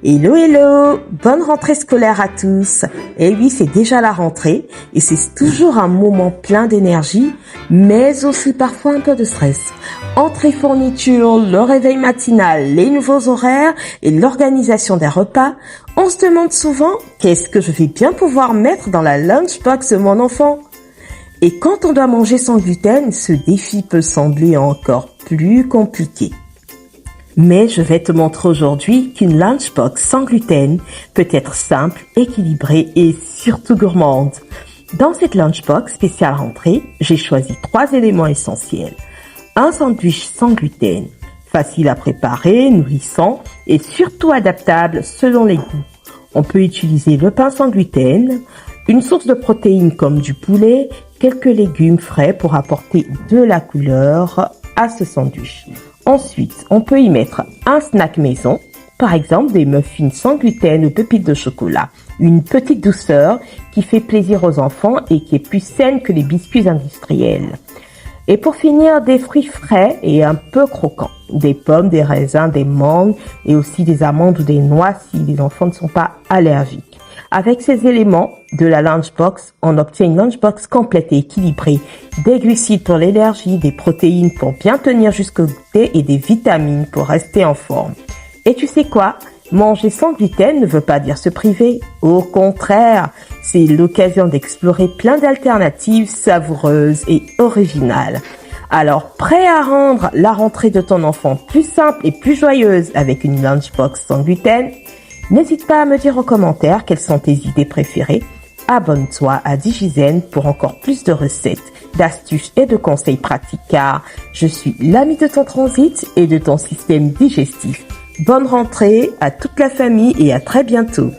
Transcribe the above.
Hello, hello! Bonne rentrée scolaire à tous! Et oui, c'est déjà la rentrée et c'est toujours un moment plein d'énergie, mais aussi parfois un peu de stress. Entrée fourniture, le réveil matinal, les nouveaux horaires et l'organisation des repas, on se demande souvent qu'est-ce que je vais bien pouvoir mettre dans la lunchbox de mon enfant? Et quand on doit manger sans gluten, ce défi peut sembler encore plus compliqué. Mais je vais te montrer aujourd'hui qu'une lunchbox sans gluten peut être simple, équilibrée et surtout gourmande. Dans cette lunchbox spéciale rentrée, j'ai choisi 3 éléments essentiels. Un sandwich sans gluten, facile à préparer, nourrissant et surtout adaptable selon les goûts. On peut utiliser le pain sans gluten, une source de protéines comme du poulet, quelques légumes frais pour apporter de la couleur à ce sandwich. Ensuite, on peut y mettre un snack maison, par exemple des muffins sans gluten ou pépites de chocolat. Une petite douceur qui fait plaisir aux enfants et qui est plus saine que les biscuits industriels. Et pour finir, des fruits frais et un peu croquants. Des pommes, des raisins, des mangues et aussi des amandes ou des noix si les enfants ne sont pas allergiques. Avec ces éléments de la lunchbox, on obtient une lunchbox complète et équilibrée. Des glucides pour l'énergie, des protéines pour bien tenir jusqu'au goûter et des vitamines pour rester en forme. Et tu sais quoi? Manger sans gluten ne veut pas dire se priver. Au contraire, c'est l'occasion d'explorer plein d'alternatives savoureuses et originales. Alors, prêt à rendre la rentrée de ton enfant plus simple et plus joyeuse avec une lunchbox sans gluten? N'hésite pas à me dire en commentaire quelles sont tes idées préférées. Abonne-toi à Digizen pour encore plus de recettes, d'astuces et de conseils pratiques car je suis l'ami de ton transit et de ton système digestif. Bonne rentrée à toute la famille et à très bientôt.